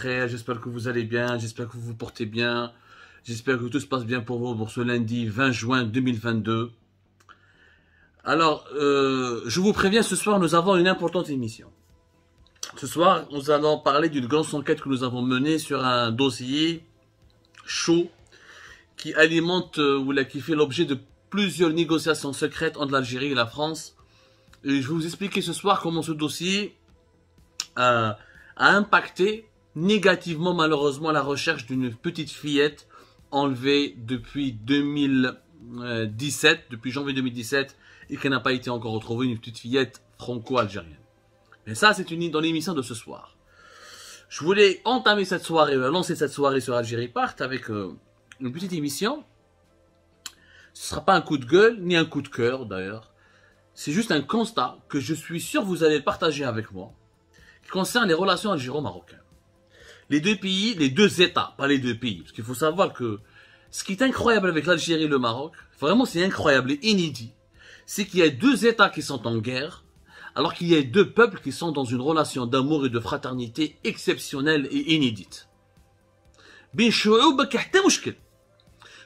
frères, j'espère que vous allez bien, j'espère que vous vous portez bien, j'espère que tout se passe bien pour vous pour ce lundi 20 juin 2022. Alors, je vous préviens, ce soir nous avons une importante émission. Ce soir, nous allons parler d'une grande enquête que nous avons menée sur un dossier chaud qui alimente ou qui fait l'objet de plusieurs négociations secrètes entre l'Algérie et la France. Et je vais vous expliquer ce soir comment ce dossier a impacté négativement malheureusement la recherche d'une petite fillette enlevée depuis 2017, depuis janvier 2017, et qui n'a pas été encore retrouvée, une petite fillette franco-algérienne. Mais ça, c'est dans l'émission de ce soir. Je voulais entamer cette soirée, lancer cette soirée sur Algérie Part avec une petite émission. Ce ne sera pas un coup de gueule, ni un coup de cœur d'ailleurs. C'est juste un constat que je suis sûr que vous allez partager avec moi, qui concerne les relations algéro-marocaines. Les deux pays, les deux États, pas les deux pays. Parce qu'il faut savoir que ce qui est incroyable avec l'Algérie et le Maroc, vraiment c'est incroyable et inédit, c'est qu'il y a deux États qui sont en guerre, alors qu'il y a deux peuples qui sont dans une relation d'amour et de fraternité exceptionnelle et inédite. بين شعوب كحتى مشكل.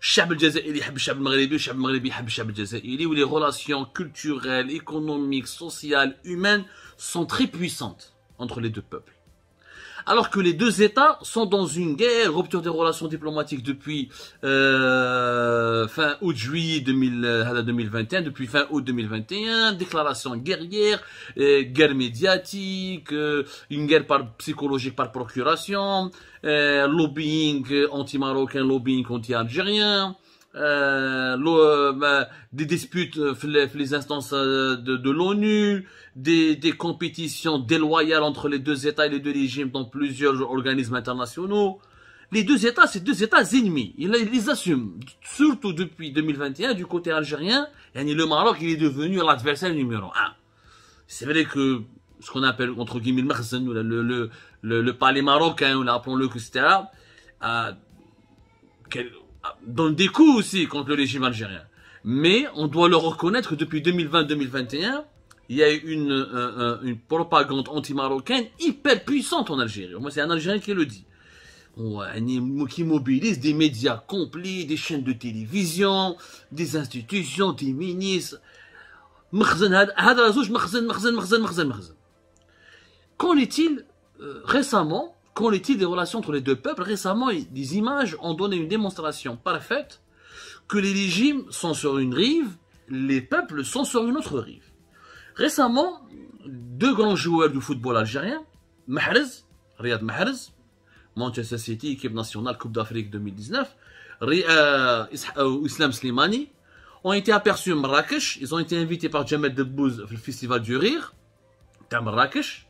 الشعب الجزائري يحب الشعب المغربي والشعب المغربي يحب الشعب الجزائري où les relations culturelles, économiques, sociales, humaines sont très puissantes entre les deux peuples. Alors que les deux États sont dans une guerre, rupture des relations diplomatiques depuis fin août-juillet 2021, depuis fin août 2021, déclaration guerrière, guerre médiatique, une guerre psychologique par procuration, lobbying anti-marocain, lobbying anti-algérien, des disputes les instances de l'ONU, des compétitions déloyales entre les deux États et les deux régimes dans plusieurs organismes internationaux. Les deux États, c'est deux États ennemis. Ils les assument, surtout depuis 2021 du côté algérien. Et le Maroc, il est devenu l'adversaire numéro un. C'est vrai que ce qu'on appelle entre guillemets le Makhzen, le palais marocain, appelons-le, etc. Donne des coups aussi contre le régime algérien. Mais on doit le reconnaître que depuis 2020-2021, il y a une propagande anti-marocaine hyper puissante en Algérie. Moi, c'est un Algérien qui le dit. Qui mobilise des médias complets, des chaînes de télévision, des institutions, des ministres. Qu'en est-il récemment? Qu'en est-il des relations entre les deux peuples? Récemment, des images ont donné une démonstration parfaite que les régimes sont sur une rive, les peuples sont sur une autre rive. Récemment, deux grands joueurs du football algérien, Riyad Mahrez, Manchester City, équipe nationale, Coupe d'Afrique 2019, Islam Slimani, ont été aperçus à Marrakech. Ils ont été invités par Jamel Debbouze au Festival du Rire, à Marrakech.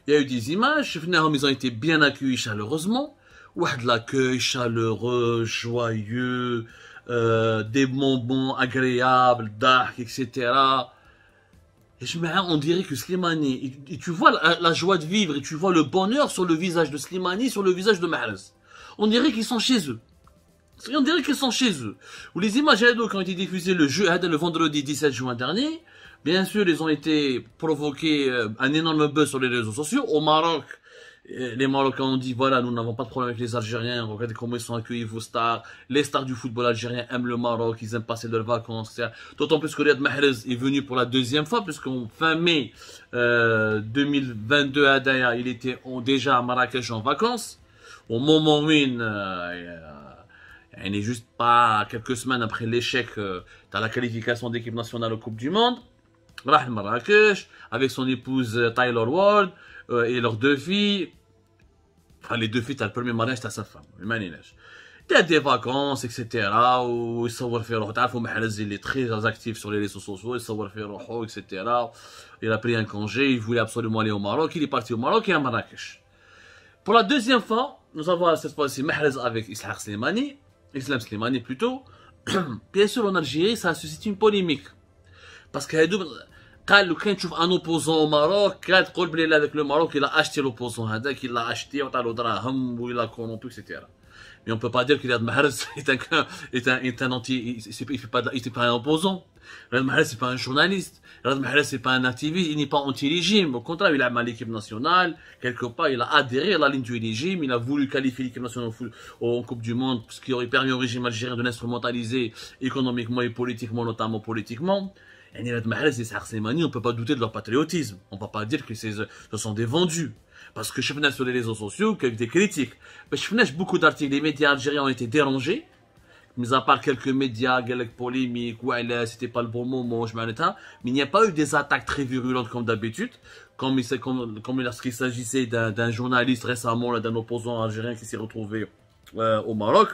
Il y a eu des images, ils ont été bien accueillis chaleureusement. De l'accueil chaleureux, joyeux, des bonbons agréables, d'arc, etc. Et on dirait que Slimani, et tu vois la joie de vivre, et tu vois le bonheur sur le visage de Slimani, sur le visage de Mahrez. On dirait qu'ils sont chez eux. On dirait qu'ils sont chez eux. Ou les images qui ont été diffusées le vendredi 17 juin dernier, bien sûr, ils ont été provoqués un énorme buzz sur les réseaux sociaux. Au Maroc, les Marocains ont dit, voilà, nous n'avons pas de problème avec les Algériens, regardez comment ils sont accueillis, vos stars. Les stars du football algérien aiment le Maroc, ils aiment passer leurs vacances. D'autant plus que Riyad Mahrez est venu pour la deuxième fois, puisqu'en fin mai 2022 à Daya, il était déjà à Marrakech en vacances. Au moment où il n'est juste pas quelques semaines après l'échec dans la qualification d'équipe nationale aux Coupe du Monde. Rah Marrakech, avec son épouse Taylor Ward, et leurs deux filles. Enfin, les deux filles, t'as le premier mariage, t'as sa femme. T'as des vacances, etc. Où il s'envoie faire Mahrez, il est très actif sur les réseaux sociaux, il s'envoie faire etc. Il a pris un congé, il voulait absolument aller au Maroc, il est parti au Maroc et à Marrakech. Pour la deuxième fois, nous avons cette fois-ci Mahrez avec Islam Slimani plutôt. Bien sûr, en Algérie, ça suscite une polémique. Parce que quand tu trouves un opposant au Maroc, quand tu avec le Maroc, il a acheté l'opposant, il l'a acheté, il a corrompu, etc. Mais on peut pas dire que Riyad Mahrez est un anti, il fait pas, il n'est pas un opposant. Riyad Mahrez c'est pas un journaliste. Riyad Mahrez c'est pas un activiste. Il n'est pas anti-régime. Au contraire, il a mal l'équipe nationale. Quelque part, il a adhéré à la ligne du régime. Il a voulu qualifier l'équipe nationale en Coupe du Monde, ce qui aurait permis au régime algérien de l'instrumentaliser économiquement et politiquement, notamment politiquement. Et Riyad Mahrez et Sahar Slimani, on peut pas douter de leur patriotisme. On peut pas dire que ce sont des vendus. Parce que je venais sur les réseaux sociaux qu'avec des critiques. Mais je venais beaucoup d'articles, les médias algériens ont été dérangés. Mis à part quelques médias, quelques polémiques, ouais, c'était pas le bon moment, je m'arrête. Mais il n'y a pas eu des attaques très virulentes comme d'habitude. Comme lorsqu'il s'agissait d'un journaliste récemment, d'un opposant algérien qui s'est retrouvé au Maroc.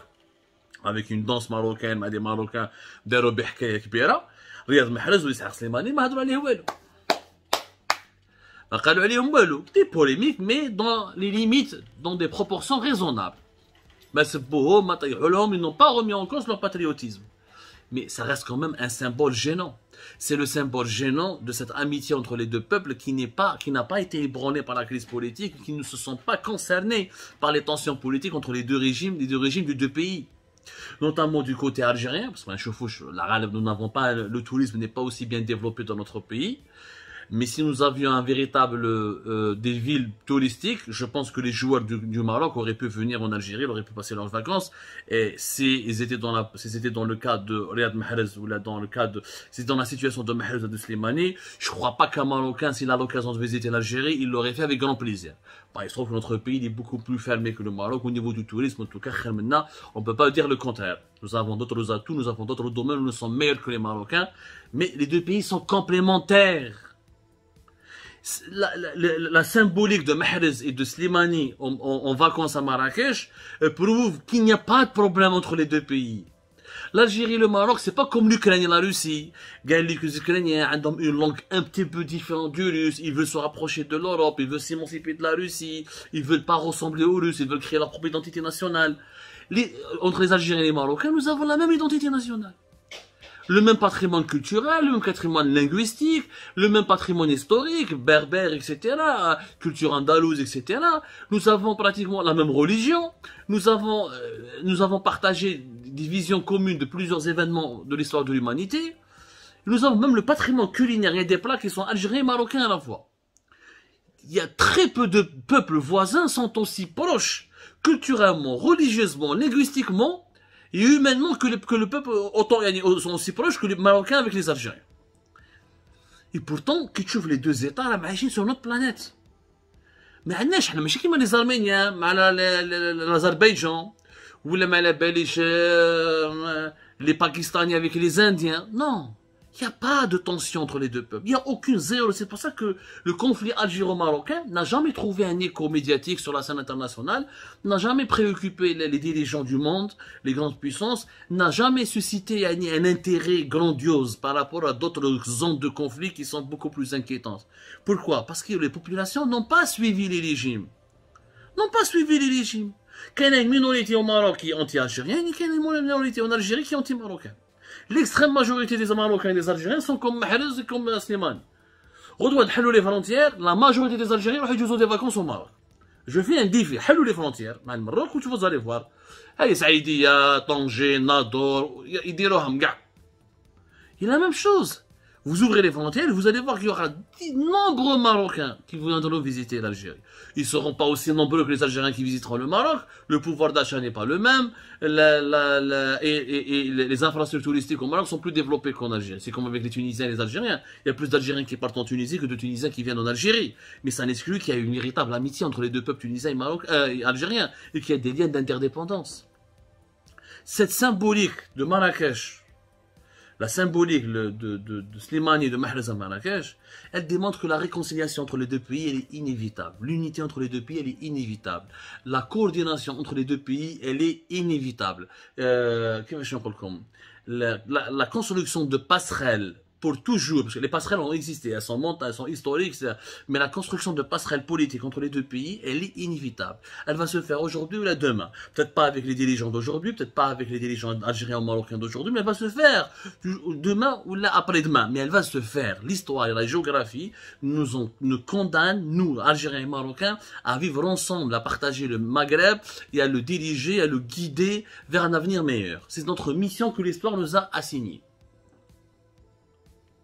Avec une danse marocaine, des Marocains, des Robihke Kibera. Riyad Mahrez ou Sahar Slimani, ma hadrou alayhi walou. Des polémiques, mais dans les limites, dans des proportions raisonnables. Ils n'ont pas remis en cause leur patriotisme. Mais ça reste quand même un symbole gênant. C'est le symbole gênant de cette amitié entre les deux peuples qui n'a pas été ébranlée par la crise politique, qui ne se sont pas concernés par les tensions politiques entre les deux régimes des deux pays. Notamment du côté algérien, parce que nous n'avons pas, le tourisme n'est pas aussi bien développé dans notre pays. Mais si nous avions un véritable des villes touristiques, je pense que les joueurs du Maroc auraient pu venir en Algérie, ils auraient pu passer leurs vacances. Et s'ils étaient dans le cas de Riyad Mahrez ou là dans le cas de, si dans la situation de Mahrez ou de Slimani, je crois pas qu'un Marocain, s'il a l'occasion de visiter l'Algérie, il l'aurait fait avec grand plaisir. Bah, il se trouve que notre pays est beaucoup plus fermé que le Maroc au niveau du tourisme. En tout cas, on peut pas dire le contraire. Nous avons d'autres atouts, nous avons d'autres domaines où nous sommes meilleurs que les Marocains. Mais les deux pays sont complémentaires. La symbolique de Mahrez et de Slimani en vacances à Marrakech prouve qu'il n'y a pas de problème entre les deux pays. L'Algérie et le Maroc, c'est pas comme l'Ukraine et la Russie. Les Ukrainiens ont une langue un petit peu différente du russe. Ils veulent se rapprocher de l'Europe, ils veulent s'émanciper de la Russie. Ils veulent pas ressembler aux Russes, ils veulent créer leur propre identité nationale. Entre les Algériens et les Marocains, nous avons la même identité nationale. Le même patrimoine culturel, le même patrimoine linguistique, le même patrimoine historique, berbère, etc., culture andalouse, etc. Nous avons pratiquement la même religion. Nous avons partagé des visions communes de plusieurs événements de l'histoire de l'humanité. Nous avons même le patrimoine culinaire et des plats qui sont algériens et marocains à la fois. Il y a très peu de peuples voisins sont aussi proches, culturellement, religieusement, linguistiquement, et humainement que le peuple sont aussi proches que les Marocains avec les Algériens. Et pourtant, quand tu vois les deux États, là, ils sur notre planète. Mais عندناش احنا ماشي كيما les Arméniens مع l'Azerbaïdjan ou les Pakistanais avec les Indiens. Non, il n'y a pas de tension entre les deux peuples. Il n'y a aucune zéro. C'est pour ça que le conflit algéro-marocain n'a jamais trouvé un écho médiatique sur la scène internationale, n'a jamais préoccupé les dirigeants du monde, les grandes puissances, n'a jamais suscité un intérêt grandiose par rapport à d'autres zones de conflit qui sont beaucoup plus inquiétantes. Pourquoi? Parce que les populations n'ont pas suivi les régimes. Il y a une minorité au Maroc qui est anti-algérienne et il y a une minorité en Algérie qui est anti-marocaine. L'extrême majorité des Marocains et des Algériens sont comme Mahrez et comme Slimani. Redouane, حلوا les frontières, la majorité des Algériens vont faire des vacances au Maroc. Je fais un défi, حلوا les frontières مع المغرب و vous allez voir. هاي سعيدية, طنجة, ناظور, يديروهم كاع. Il y a la même chose. Vous ouvrez les frontières, vous allez voir qu'il y aura de nombreux Marocains qui viendront visiter l'Algérie. Ils ne seront pas aussi nombreux que les Algériens qui visiteront le Maroc. Le pouvoir d'achat n'est pas le même. Et les infrastructures touristiques au Maroc sont plus développées qu'en Algérie. C'est comme avec les Tunisiens et les Algériens. Il y a plus d'Algériens qui partent en Tunisie que de Tunisiens qui viennent en Algérie. Mais ça n'exclut qu'il y a une véritable amitié entre les deux peuples tunisiens et algériens. Et qu'il y a des liens d'interdépendance. Cette symbolique de Marrakech, la symbolique de Slimani et de Mahrez à Marrakech, elle démontre que la réconciliation entre les deux pays, elle est inévitable. L'unité entre les deux pays, elle est inévitable. La coordination entre les deux pays, elle est inévitable. La construction de passerelles pour toujours, parce que les passerelles ont existé, elles sont montantes, elles sont historiques, mais la construction de passerelles politiques entre les deux pays, elle est inévitable. Elle va se faire aujourd'hui ou là demain. Peut-être pas avec les dirigeants d'aujourd'hui, peut-être pas avec les dirigeants algériens ou marocains d'aujourd'hui, mais elle va se faire demain ou là après-demain. Mais elle va se faire. L'histoire et la géographie nous condamnent, nous, Algériens et Marocains, à vivre ensemble, à partager le Maghreb et à le diriger, à le guider vers un avenir meilleur. C'est notre mission que l'histoire nous a assignée.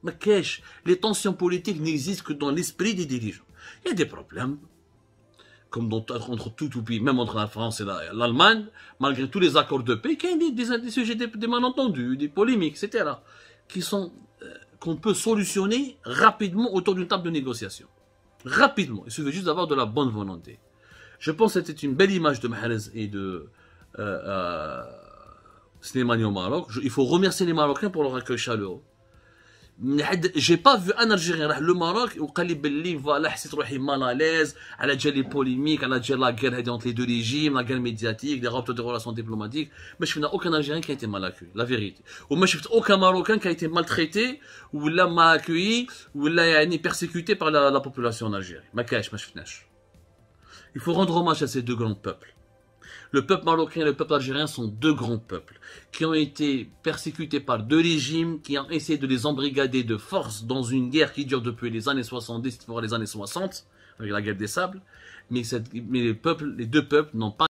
Mais qu'est-ce? Les tensions politiques n'existent que dans l'esprit des dirigeants. Il y a des problèmes, comme entre tout pays, même entre la France et l'Allemagne, malgré tous les accords de paix, il y a des sujets, des malentendus, des polémiques, etc., qu'on peut solutionner rapidement autour d'une table de négociation. Rapidement. Il suffit juste d'avoir de la bonne volonté. Je pense que c'était une belle image de Mahrez et de Slimani au Maroc. Il faut remercier les Marocains pour leur accueil chaleureux. J'ai pas vu un Algérien راح le Maroc وقال لي باللي فوالا حسيت روحي mal à l'aise على جال لي بوليميك على جال لا guerre هذه entre les deux régimes, la guerre médiatique, les rapports de relations diplomatiques. ما شفنا aucun Algérien qui a été mal accueilli, la vérité. وما شفت aucun Marocain qui a été maltraité ou là mal accueilli ou là يعني persécuté par la population algérienne. ما كاش ما شفناش. Il faut rendre hommage à ces deux grands peuples. Le peuple marocain et le peuple algérien sont deux grands peuples qui ont été persécutés par deux régimes qui ont essayé de les embrigader de force dans une guerre qui dure depuis les années 70, voire les années 60, avec la guerre des sables. Mais les deux peuples n'ont pas